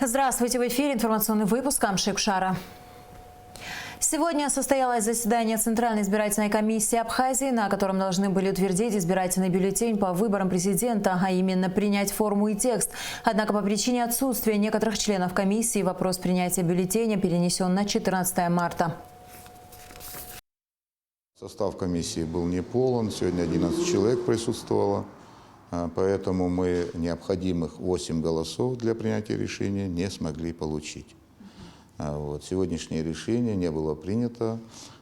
Здравствуйте, в эфире информационный выпуск Амшик Шара. Сегодня состоялось заседание Центральной избирательной комиссии Абхазии, на котором должны были утвердить избирательный бюллетень по выборам президента, а именно принять форму и текст. Однако по причине отсутствия некоторых членов комиссии вопрос принятия бюллетеня перенесен на 14 марта. Состав комиссии был не полон, сегодня 11 человек присутствовало, поэтому мы необходимых 8 голосов для принятия решения не смогли получить. Сегодняшнее решение не было принято.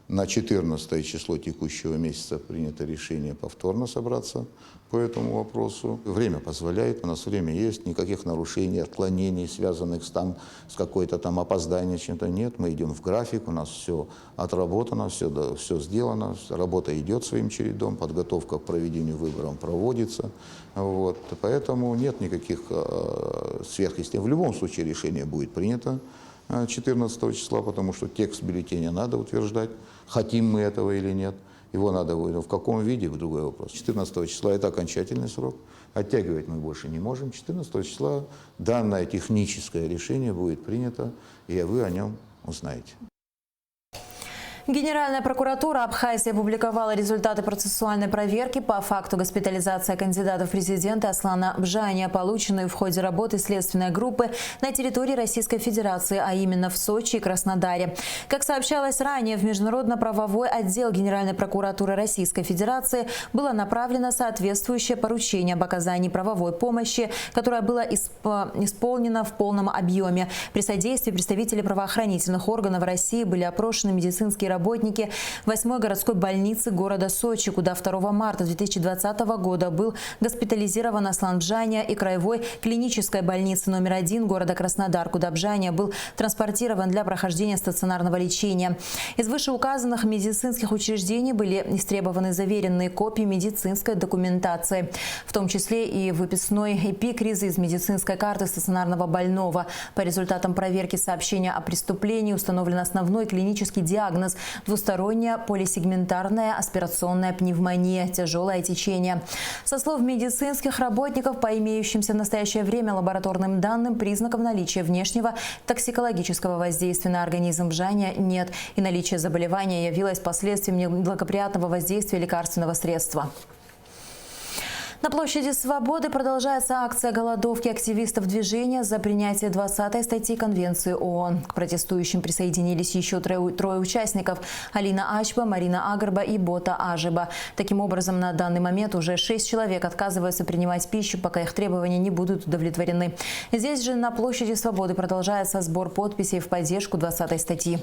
На 14 число текущего месяца принято решение повторно собраться по этому вопросу. Время позволяет, у нас время есть, никаких нарушений, отклонений, связанных с какой-то там опозданием, чем-то нет. Мы идем в график, у нас все отработано, все сделано, работа идет своим чередом, подготовка к проведению выборов проводится. Поэтому нет никаких сверхъестественных. В любом случае решение будет принято 14 числа, потому что текст бюллетеня надо утверждать, хотим мы этого или нет. Его надо, в каком виде, другой вопрос. 14 числа это окончательный срок, оттягивать мы больше не можем. 14 числа данное техническое решение будет принято, и вы о нем узнаете. Генеральная прокуратура Абхазии опубликовала результаты процессуальной проверки по факту госпитализации кандидата в президенты Аслана Бжания, полученную в ходе работы следственной группы на территории Российской Федерации, а именно в Сочи и Краснодаре. Как сообщалось ранее, в Международно-правовой отдел Генеральной прокуратуры Российской Федерации было направлено соответствующее поручение об оказании правовой помощи, которое было исполнено в полном объеме. При содействии представителей правоохранительных органов России были опрошены медицинские работники 8-й городской больницы города Сочи, куда 2 марта 2020 года был госпитализирован Аслан Бжания, и краевой клинической больницы номер 1 города Краснодар, куда Бжания был транспортирован для прохождения стационарного лечения. Из вышеуказанных медицинских учреждений были истребованы заверенные копии медицинской документации, в том числе и выписной эпикриз из медицинской карты стационарного больного. По результатам проверки сообщения о преступлении установлен основной клинический диагноз – двусторонняя полисегментарная аспирационная пневмония, тяжелое течение. Со слов медицинских работников, по имеющимся в настоящее время лабораторным данным, признаков наличия внешнего токсикологического воздействия на организм Бжания нет, и наличие заболевания явилось последствием неблагоприятного воздействия лекарственного средства. На площади Свободы продолжается акция голодовки активистов движения за принятие 20-й статьи Конвенции ООН. К протестующим присоединились еще трое участников – Алина Ачба, Марина Агарба и Бота Ажиба. Таким образом, на данный момент уже 6 человек отказываются принимать пищу, пока их требования не будут удовлетворены. Здесь же на площади Свободы продолжается сбор подписей в поддержку 20-й статьи.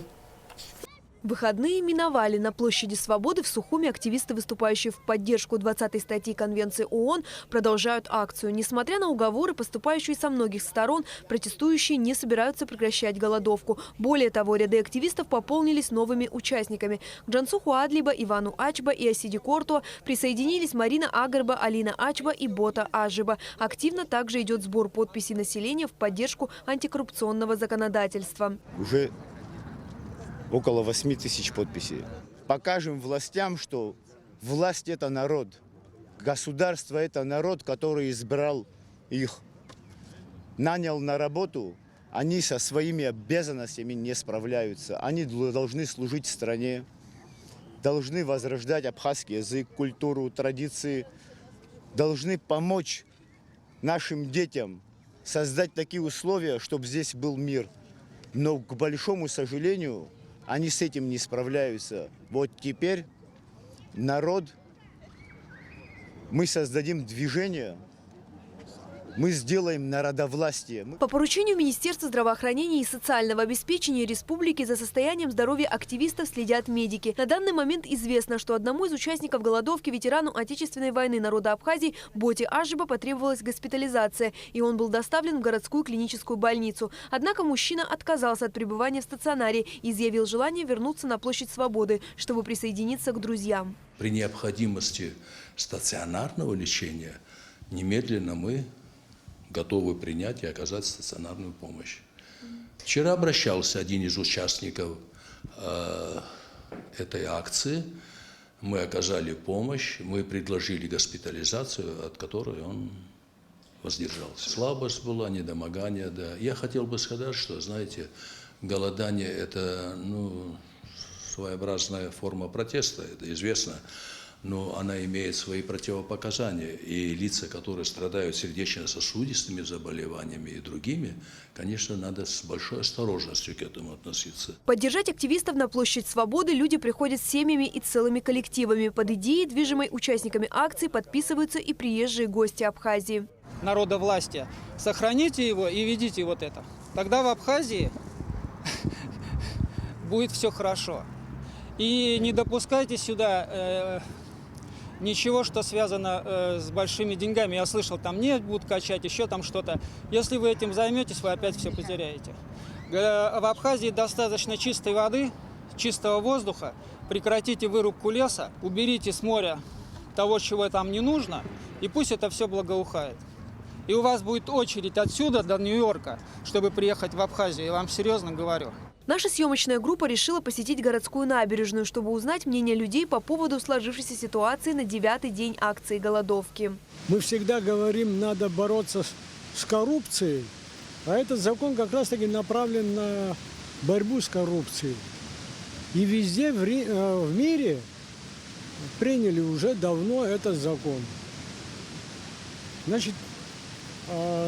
Выходные миновали. На площади Свободы в Сухуми активисты, выступающие в поддержку 20-й статьи Конвенции ООН, продолжают акцию. Несмотря на уговоры, поступающие со многих сторон, протестующие не собираются прекращать голодовку. Более того, ряды активистов пополнились новыми участниками. К Джансуху Адлиба, Ивану Ачба и Асиди Корту присоединились Марина Агарба, Алина Ачба и Бота Ажиба. Активно также идет сбор подписей населения в поддержку антикоррупционного законодательства. Уже около 8 тысяч подписей. Покажем властям, что власть – это народ. Государство – это народ, который избрал их, нанял на работу. Они со своими обязанностями не справляются. Они должны служить стране, должны возрождать абхазский язык, культуру, традиции, должны помочь нашим детям создать такие условия, чтобы здесь был мир. Но, к большому сожалению, они с этим не справляются. Вот теперь народ, мы создадим движение, мы сделаем народовластие. По поручению Министерства здравоохранения и социального обеспечения республики за состоянием здоровья активистов следят медики. На данный момент известно, что одному из участников голодовки, ветерану Отечественной войны народа Абхазии Боте Ажиба, потребовалась госпитализация, и он был доставлен в городскую клиническую больницу. Однако мужчина отказался от пребывания в стационаре и изъявил желание вернуться на площадь Свободы, чтобы присоединиться к друзьям. При необходимости стационарного лечения немедленно мы готовы принять и оказать стационарную помощь. Вчера обращался один из участников этой акции. Мы оказали помощь, мы предложили госпитализацию, от которой он воздержался. Слабость была, недомогание, да. Я хотел бы сказать, что, знаете, голодание – это своеобразная форма протеста, это известно, но она имеет свои противопоказания. И лица, которые страдают сердечно-сосудистыми заболеваниями и другими, конечно, надо с большой осторожностью к этому относиться. Поддержать активистов на площадь Свободы люди приходят с семьями и целыми коллективами. Под идеей, движимой участниками акции, подписываются и приезжие гости Абхазии. Народовластия. Сохраните его и ведите вот это. Тогда в Абхазии будет все хорошо. И не допускайте сюда ничего, что связано с большими деньгами. Я слышал, там нефть будут качать, еще там что-то. Если вы этим займетесь, вы опять все потеряете. В Абхазии достаточно чистой воды, чистого воздуха. Прекратите вырубку леса, уберите с моря того, чего там не нужно, и пусть это все благоухает. И у вас будет очередь отсюда до Нью-Йорка, чтобы приехать в Абхазию. Я вам серьезно говорю. Наша съемочная группа решила посетить городскую набережную, чтобы узнать мнение людей по поводу сложившейся ситуации на 9-й день акции голодовки. Мы всегда говорим, надо бороться с коррупцией, а этот закон как раз-таки направлен на борьбу с коррупцией. И везде в мире приняли уже давно этот закон. Значит,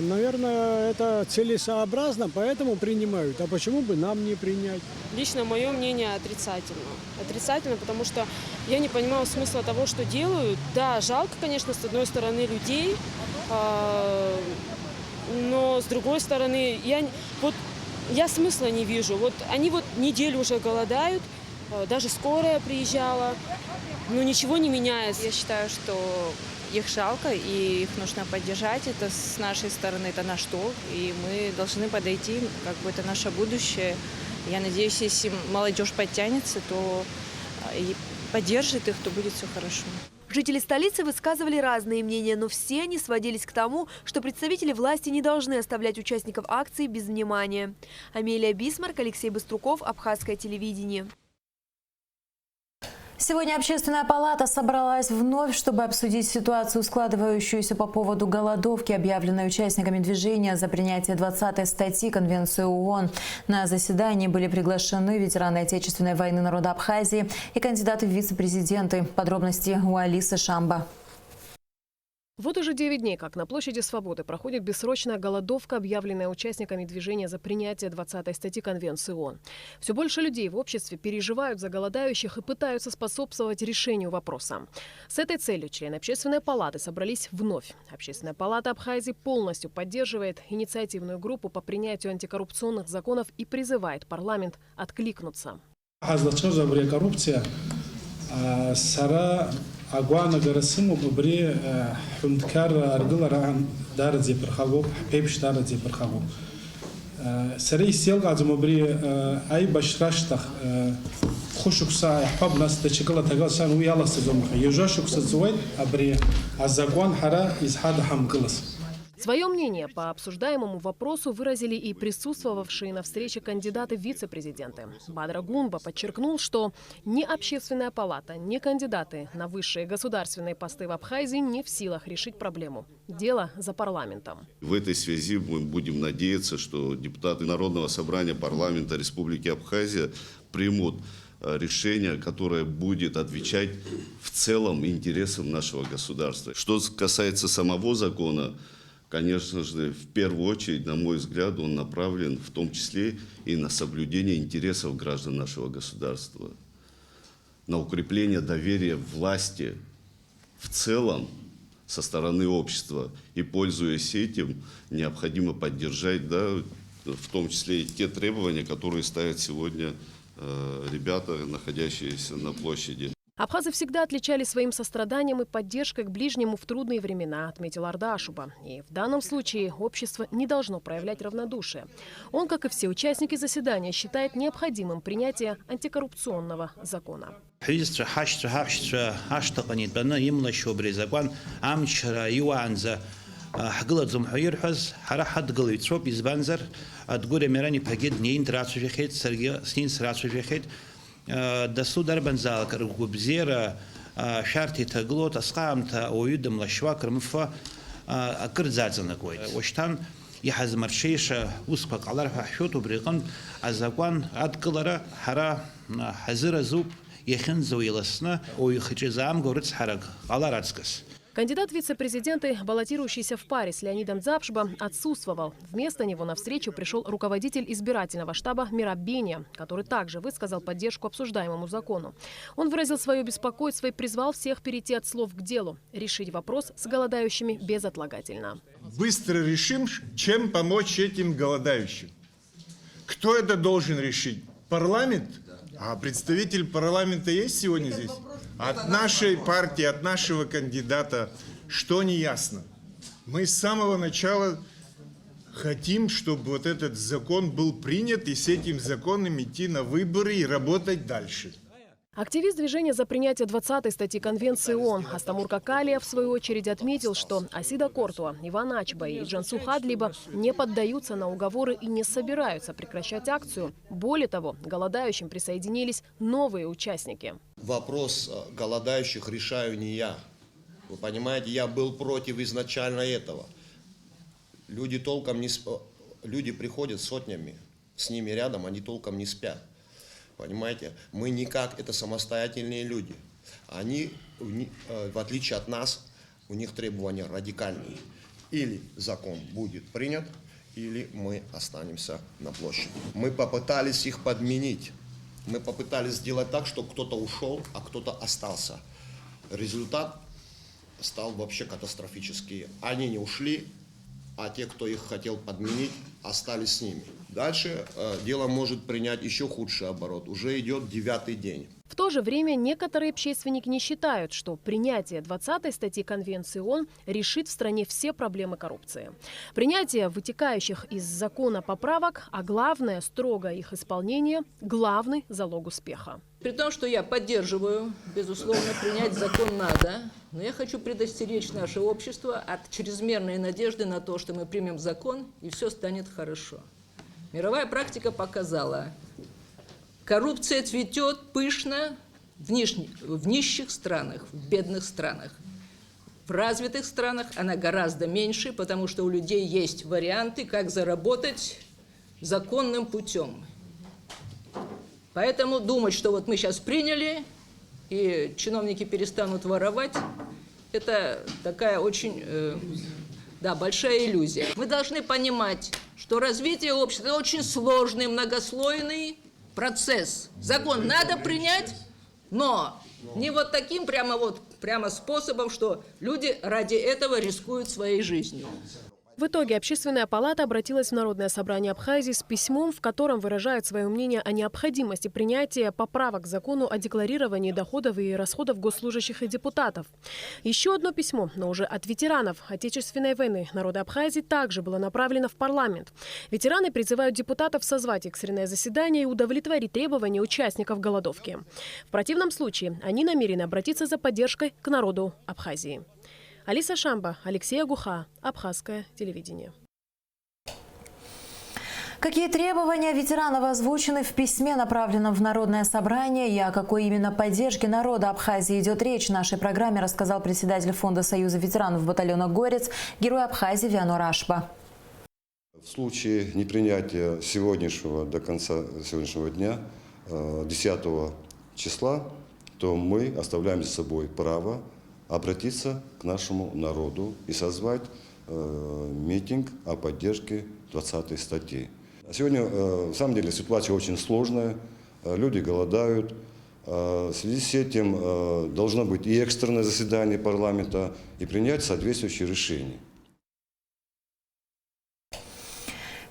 наверное, это целесообразно, поэтому принимают. А почему бы нам не принять? Лично мое мнение отрицательно. Отрицательно, потому что я не понимаю смысла того, что делают. Да, жалко, конечно, с одной стороны людей, но с другой стороны, я смысла не вижу. Вот они неделю уже голодают, даже скорая приезжала, но ничего не меняется. Я считаю, что их жалко, и их нужно поддержать. Это с нашей стороны, это наш долг, и мы должны подойти, как бы это наше будущее. Я надеюсь, если молодежь подтянется, то и поддержит их, то будет все хорошо. Жители столицы высказывали разные мнения, но все они сводились к тому, что представители власти не должны оставлять участников акции без внимания. Амелия Бисмарк, Алексей Быструков, Абхазское телевидение. Сегодня Общественная палата собралась вновь, чтобы обсудить ситуацию, складывающуюся по поводу голодовки, объявленной участниками движения за принятие 20-й статьи Конвенции ООН. На заседании были приглашены ветераны Отечественной войны народа Абхазии и кандидаты в вице-президенты. Подробности у Алисы Шамба. Вот уже 9 дней, как на площади Свободы проходит бессрочная голодовка, объявленная участниками движения за принятие 20-й статьи Конвенции ООН. Все больше людей в обществе переживают за голодающих и пытаются способствовать решению вопроса. С этой целью члены Общественной палаты собрались вновь. Общественная палата Абхазии полностью поддерживает инициативную группу по принятию антикоррупционных законов и призывает парламент откликнуться. Агуана гарасиму бобре хунткар аргыларан дарзе перхагу пепш дарзе перхагу сарей сел газу бобре ай башраштах хушукса хаб нас тачикала тагалсан уяласы зомха ежашукса зуайт абре азагуан хара изхад хамкылас. Свое мнение по обсуждаемому вопросу выразили и присутствовавшие на встрече кандидаты в вице-президенты. Бадра Гунба подчеркнул, что ни Общественная палата, ни кандидаты на высшие государственные посты в Абхазии не в силах решить проблему. Дело за парламентом. В этой связи мы будем надеяться, что депутаты Народного собрания парламента Республики Абхазия примут решение, которое будет отвечать в целом интересам нашего государства. Что касается самого закона, конечно же, в первую очередь, на мой взгляд, он направлен в том числе и на соблюдение интересов граждан нашего государства, на укрепление доверия власти в целом со стороны общества. И, пользуясь этим, необходимо поддержать, в том числе и те требования, которые ставят сегодня ребята, находящиеся на площади. Абхазы всегда отличались своим состраданием и поддержкой к ближнему в трудные времена, отметил Арда Ашуба. И в данном случае общество не должно проявлять равнодушие. Он, как и все участники заседания, считает необходимым принятие антикоррупционного закона. Дасу дарбанзал каргубзера шарти таглот аскамта оюдам лашва кормфа акырзаӡан акоит. Уашьҭан иҳазмырҽеиша усқәак ҟалар ҳәа ҳшәоит, убри аҟнытә азакәан адкылара ҳара ҳазыразуп иахьынӡауа иласны ауаҩ ихаҿы изаамгоу рыцҳарак ҟалар аҵкыс. Кандидат в вице-президенты, баллотирующийся в паре с Леонидом Дзапшба, отсутствовал. Вместо него на встречу пришел руководитель избирательного штаба Мираб Бения, который также высказал поддержку обсуждаемому закону. Он выразил свое беспокойство и призвал всех перейти от слов к делу, решить вопрос с голодающими безотлагательно. Быстро решим, чем помочь этим голодающим. Кто это должен решить? Парламент? А представитель парламента есть сегодня здесь? От нашей партии, от нашего кандидата, что не ясно. Мы с самого начала хотим, чтобы вот этот закон был принят, и с этим законом идти на выборы и работать дальше. Активист движения за принятие 20-й статьи Конвенции ООН Астамур Какалия в свою очередь отметил, что Асида Кортуа, Иван Ачба и Джансу Хадлиба не поддаются на уговоры и не собираются прекращать акцию. Более того, голодающим присоединились новые участники. Вопрос голодающих решаю не я. Вы понимаете, я был против изначально этого. Люди толком не спят. Люди приходят сотнями, с ними рядом, они толком не спят. Понимаете, мы никак, это самостоятельные люди. Они, в отличие от нас, у них требования радикальные. Или закон будет принят, или мы останемся на площади. Мы попытались их подменить. Мы попытались сделать так, чтобы кто-то ушел, а кто-то остался. Результат стал вообще катастрофический. Они не ушли, а те, кто их хотел подменить, остались с ними. Дальше дело может принять еще худший оборот. Уже идет 9-й день. В то же время некоторые общественники не считают, что принятие 20-й статьи Конвенции ООН решит в стране все проблемы коррупции. Принятие вытекающих из закона поправок, а главное, строгое их исполнение – главный залог успеха. При том, что я поддерживаю, безусловно, принять закон надо, но я хочу предостеречь наше общество от чрезмерной надежды на то, что мы примем закон и все станет хорошо. Мировая практика показала, коррупция цветет пышно в нищих странах, в бедных странах. В развитых странах она гораздо меньше, потому что у людей есть варианты, как заработать законным путем. Поэтому думать, что вот мы сейчас приняли, и чиновники перестанут воровать, это такая очень большая иллюзия. Вы должны понимать, что развитие общества – это очень сложный, многослойный процесс. Закон надо принять, но не вот таким прямо способом, что люди ради этого рискуют своей жизнью. В итоге Общественная палата обратилась в Народное собрание Абхазии с письмом, в котором выражает свое мнение о необходимости принятия поправок к закону о декларировании доходов и расходов госслужащих и депутатов. Еще одно письмо, но уже от ветеранов Отечественной войны народа Абхазии, также было направлено в парламент. Ветераны призывают депутатов созвать экстренное заседание и удовлетворить требования участников голодовки. В противном случае они намерены обратиться за поддержкой к народу Абхазии. Алиса Шамба, Алексей Агуха, Абхазское телевидение. Какие требования ветеранов озвучены в письме, направленном в Народное собрание, и о какой именно поддержке народа Абхазии идет речь в нашей программе, рассказал председатель Фонда Союза ветеранов батальона «Горец», герой Абхазии Вианор Ашба. В случае непринятия до конца сегодняшнего дня, 10 числа, то мы оставляем за собой право обратиться к нашему народу и созвать митинг о поддержке 20-й статьи. Сегодня, на самом деле, ситуация очень сложная, люди голодают. В связи с этим должно быть и экстренное заседание парламента, и принять соответствующие решения.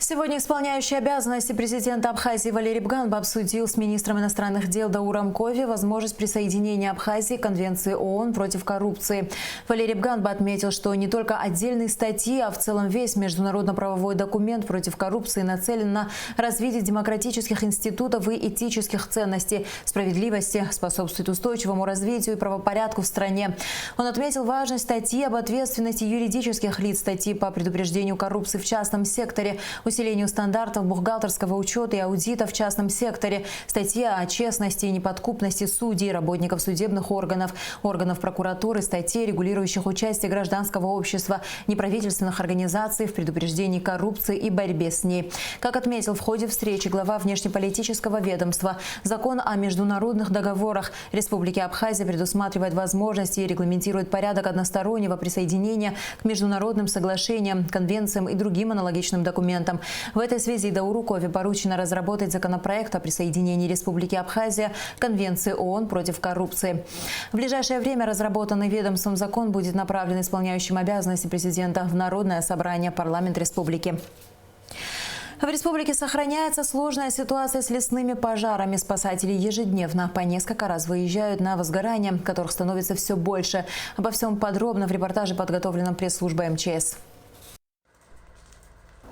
Сегодня исполняющий обязанности президента Абхазии Валерий Бганба обсудил с министром иностранных дел Дауром Кови возможность присоединения Абхазии к Конвенции ООН против коррупции. Валерий Бганба отметил, что не только отдельные статьи, а в целом весь международно-правовой документ против коррупции нацелен на развитие демократических институтов и этических ценностей, справедливости, способствует устойчивому развитию и правопорядку в стране. Он отметил важность статьи об ответственности юридических лиц, статьи по предупреждению коррупции в частном секторе. усилению стандартов бухгалтерского учета и аудита в частном секторе, статья о честности и неподкупности судей, работников судебных органов, органов прокуратуры, статей, регулирующих участие гражданского общества, неправительственных организаций в предупреждении коррупции и борьбе с ней. Как отметил в ходе встречи глава внешнеполитического ведомства, закон о международных договорах Республики Абхазия предусматривает возможности и регламентирует порядок одностороннего присоединения к международным соглашениям, конвенциям и другим аналогичным документам. В этой связи Дауру Кове поручено разработать законопроект о присоединении Республики Абхазия к Конвенции ООН против коррупции. В ближайшее время разработанный ведомством закон будет направлен исполняющим обязанности президента в Народное собрание парламента республики. В республике сохраняется сложная ситуация с лесными пожарами. Спасатели ежедневно по несколько раз выезжают на возгорания, которых становится все больше. Обо всем подробно в репортаже, подготовленном пресс-службой МЧС.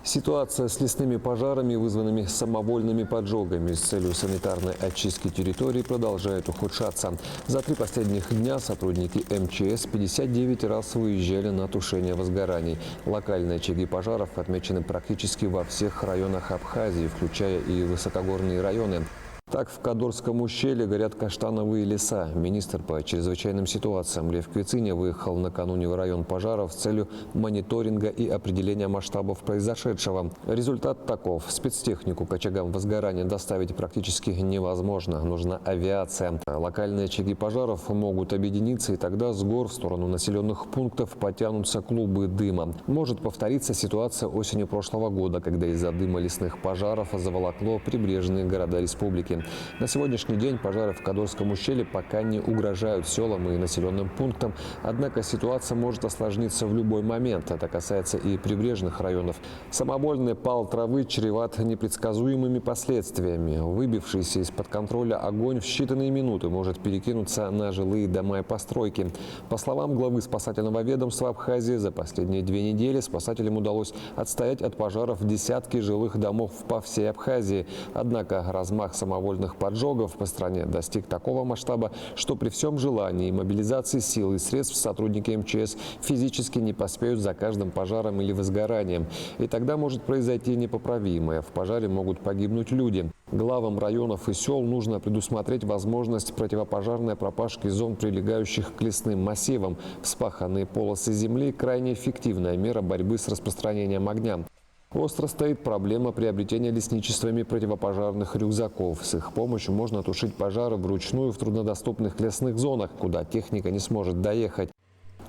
Ситуация с лесными пожарами, вызванными самовольными поджогами с целью санитарной очистки территории, продолжает ухудшаться. За 3 последних дня сотрудники МЧС 59 раз выезжали на тушение возгораний. Локальные очаги пожаров отмечены практически во всех районах Абхазии, включая и высокогорные районы. Так, в Кадорском ущелье горят каштановые леса. Министр по чрезвычайным ситуациям Лев Квициня выехал накануне в район пожаров с целью мониторинга и определения масштабов произошедшего. Результат таков. Спецтехнику к очагам возгорания доставить практически невозможно. Нужна авиация. Локальные очаги пожаров могут объединиться, и тогда с гор в сторону населенных пунктов потянутся клубы дыма. Может повториться ситуация осенью прошлого года, когда из-за дыма лесных пожаров заволокло прибрежные города республики. На сегодняшний день пожары в Кадорском ущелье пока не угрожают селам и населенным пунктам, однако ситуация может осложниться в любой момент. Это касается и прибрежных районов. Самовольный пал травы чреват непредсказуемыми последствиями. Выбившийся из-под контроля огонь в считанные минуты может перекинуться на жилые дома и постройки. По словам главы спасательного ведомства Абхазии, за последние 2 недели спасателям удалось отстоять от пожаров десятки жилых домов по всей Абхазии. Однако размах самовольных поджогов по стране достиг такого масштаба, что при всем желании и мобилизации сил и средств сотрудники МЧС физически не поспеют за каждым пожаром или возгоранием. И тогда может произойти непоправимое. В пожаре могут погибнуть люди. Главам районов и сел нужно предусмотреть возможность противопожарной пропашки зон, прилегающих к лесным массивам. Вспаханные полосы земли – крайне эффективная мера борьбы с распространением огня. Остро стоит проблема приобретения лесничествами противопожарных рюкзаков. С их помощью можно тушить пожары вручную в труднодоступных лесных зонах, куда техника не сможет доехать.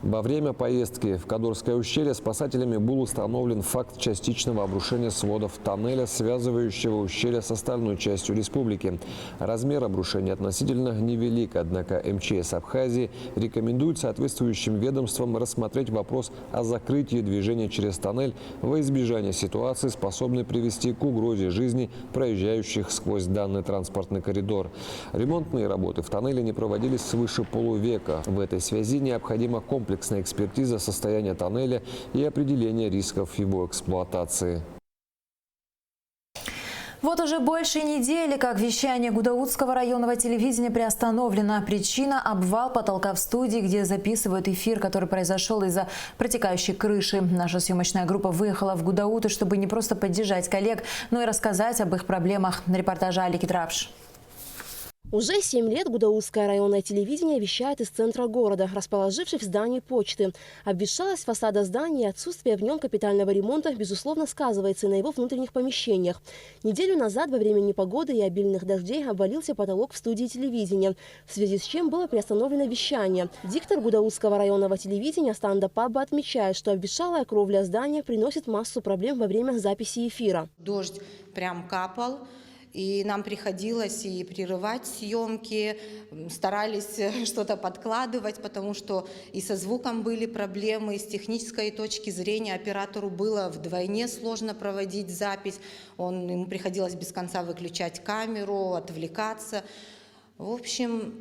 Во время поездки в Кадорское ущелье спасателями был установлен факт частичного обрушения сводов тоннеля, связывающего ущелье с остальной частью республики. Размер обрушения относительно невелик, однако МЧС Абхазии рекомендует соответствующим ведомствам рассмотреть вопрос о закрытии движения через тоннель во избежание ситуации, способной привести к угрозе жизни проезжающих сквозь данный транспортный коридор. Ремонтные работы в тоннеле не проводились свыше полувека. В этой связи необходима комплексная экспертиза состояния тоннеля и определение рисков его эксплуатации. Вот уже больше недели, как вещание Гудаутского районного телевидения приостановлено. Причина – обвал потолка в студии, где записывают эфир, который произошел из-за протекающей крыши. Наша съемочная группа выехала в Гудауты, чтобы не просто поддержать коллег, но и рассказать об их проблемах. Репортажа Алики Трапш. Уже 7 лет Гудаутское районное телевидение вещает из центра города, расположившись в здании почты. Обветшалость фасада здания и отсутствие в нем капитального ремонта, безусловно, сказывается и на его внутренних помещениях. Неделю назад во время непогоды и обильных дождей обвалился потолок в студии телевидения, в связи с чем было приостановлено вещание. Диктор Гудаутского районного телевидения Станда Паба отмечает, что обветшалая кровля здания приносит массу проблем во время записи эфира. Дождь прям капал. И нам приходилось и прерывать съемки, старались что-то подкладывать, потому что и со звуком были проблемы, и с технической точки зрения оператору было вдвойне сложно проводить запись. Ему приходилось без конца выключать камеру, отвлекаться. В общем,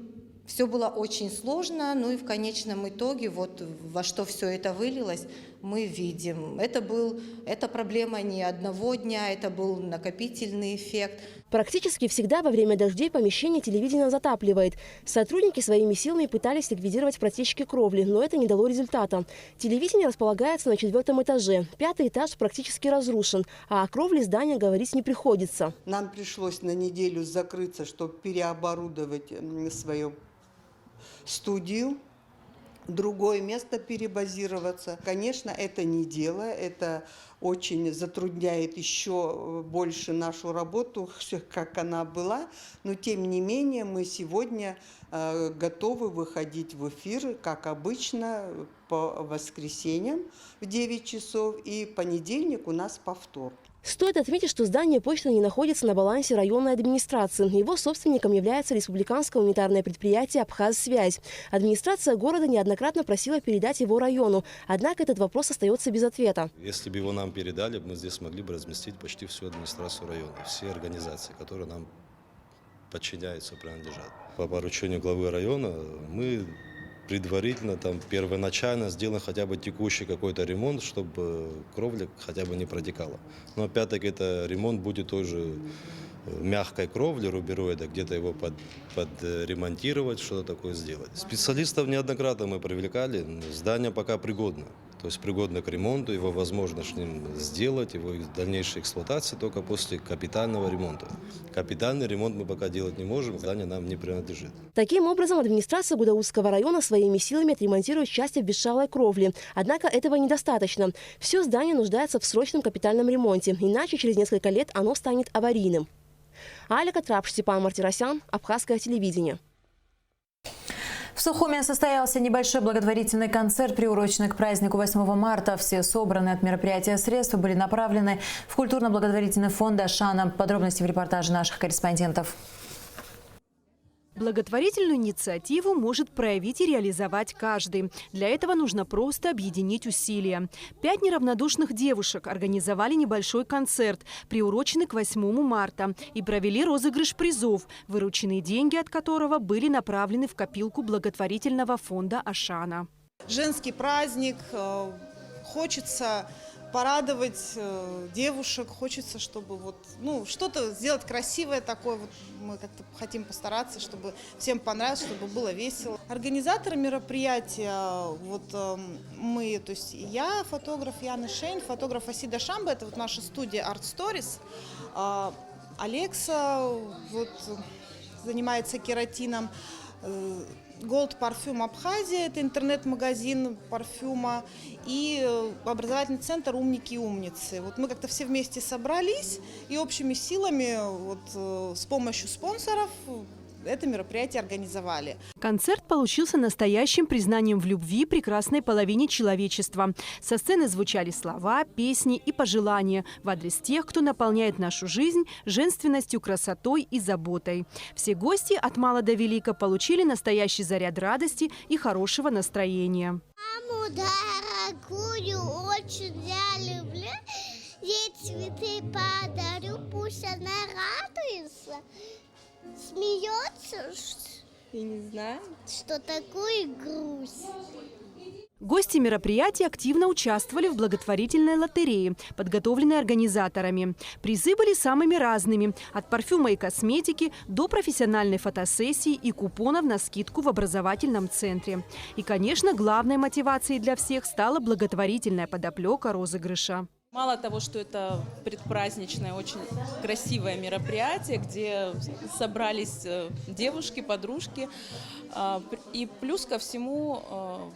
все было очень сложно, ну и в конечном итоге, вот во что все это вылилось, мы видим. Это проблема не одного дня, это был накопительный эффект. Практически всегда во время дождей помещение телевидения затапливает. Сотрудники своими силами пытались ликвидировать протечки кровли, но это не дало результата. Телевидение располагается на 4-м этаже. 5-й этаж практически разрушен, а о кровле здания говорить не приходится. Нам пришлось на неделю закрыться, чтобы переоборудовать свою студию, другое место перебазироваться. Конечно, это не дело, это очень затрудняет еще больше нашу работу, как она была. Но тем не менее мы сегодня готовы выходить в эфир, как обычно, по воскресеньям в 9 часов, и понедельник у нас повтор. Стоит отметить, что здание почты не находится на балансе районной администрации. Его собственником является республиканское унитарное предприятие «Абхазсвязь». Администрация города неоднократно просила передать его району, однако этот вопрос остается без ответа. Если бы его нам передали, мы здесь могли бы разместить почти всю администрацию района, все организации, которые нам подчиняются, принадлежат. По поручению главы района мы предварительно, первоначально сделан хотя бы текущий какой-то ремонт, чтобы кровля хотя бы не протекала. Но опять-таки это ремонт будет тоже мягкой кровли, рубероида, где-то его подремонтировать, что-то такое сделать. Специалистов неоднократно мы привлекали, здание пока пригодно. То есть пригодно к ремонту, его возможно с ним сделать, его дальнейшей эксплуатации только после капитального ремонта. Капитальный ремонт мы пока делать не можем, здание нам не принадлежит. Таким образом, администрация Гудаутского района своими силами отремонтирует часть обветшалой кровли. Однако этого недостаточно. Все здание нуждается в срочном капитальном ремонте, иначе через несколько лет оно станет аварийным. Аля Катрапш, Степан Мартиросян, Абхазское телевидение. В Сухуме состоялся небольшой благотворительный концерт, приуроченный к празднику 8 марта. Все собранные от мероприятия средства были направлены в культурно-благотворительный фонд «Ашана». Подробности в репортаже наших корреспондентов. Благотворительную инициативу может проявить и реализовать каждый. Для этого нужно просто объединить усилия. 5 неравнодушных девушек организовали небольшой концерт, приуроченный к 8 марта, и провели розыгрыш призов, вырученные деньги от которого были направлены в копилку благотворительного фонда «Ашана». Женский праздник, хочется порадовать девушек, хочется, чтобы что-то сделать красивое такое. Мы как-то хотим постараться, чтобы всем понравилось, чтобы было весело. Организаторы мероприятия, мы, то есть я, фотограф Яна Шейн, фотограф Асида Шамба, это наша студия Art Stories. Алекса занимается кератином. Gold Parfum Абхазия – это интернет-магазин парфюма, и образовательный центр «Умники и умницы». Мы как-то все вместе собрались и общими силами с помощью спонсоров это мероприятие организовали. Концерт получился настоящим признанием в любви прекрасной половине человечества. Со сцены звучали слова, песни и пожелания в адрес тех, кто наполняет нашу жизнь женственностью, красотой и заботой. Все гости от мала до велика получили настоящий заряд радости и хорошего настроения. Маму дорогую очень я люблю. Ей цветы подарю, пусть она радуется. Смеется и не знает, что такое грусть. Гости мероприятия активно участвовали в благотворительной лотерее, подготовленной организаторами. Призы были самыми разными – от парфюма и косметики до профессиональной фотосессии и купонов на скидку в образовательном центре. И, конечно, главной мотивацией для всех стала благотворительная подоплека розыгрыша. Мало того, что это предпраздничное, очень красивое мероприятие, где собрались девушки, подружки, и плюс ко всему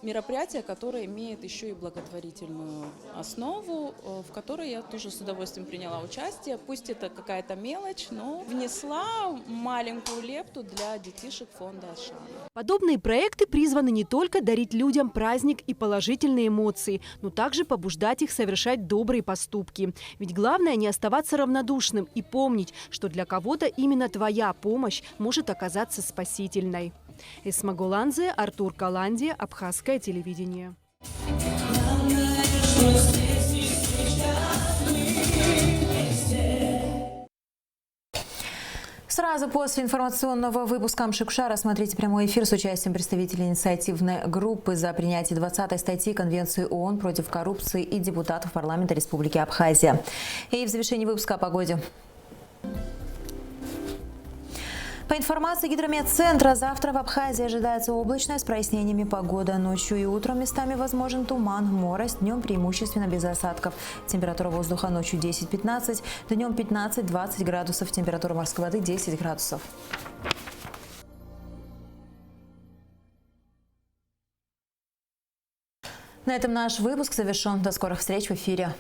мероприятие, которое имеет еще и благотворительную основу, в которой я тоже с удовольствием приняла участие. Пусть это какая-то мелочь, но внесла маленькую лепту для детишек фонда «Ашана». Подобные проекты призваны не только дарить людям праздник и положительные эмоции, но также побуждать их совершать добрые поступки. Ведь главное не оставаться равнодушным и помнить, что для кого-то именно твоя помощь может оказаться спасительной. Эсма Голанзе, Артур Каланди, Абхазское телевидение. С Сразу после информационного выпуска Амшикшара смотрите прямой эфир с участием представителей инициативной группы за принятие 20-й статьи Конвенции ООН против коррупции и депутатов парламента Республики Абхазия. И в завершении выпуска о погоде. По информации Гидрометцентра, завтра в Абхазии ожидается облачная с прояснениями погода. Ночью и утром местами возможен туман, морось, днем преимущественно без осадков. Температура воздуха ночью 10-15, днем 15-20 градусов, температура морской воды 10 градусов. На этом наш выпуск завершен. До скорых встреч в эфире.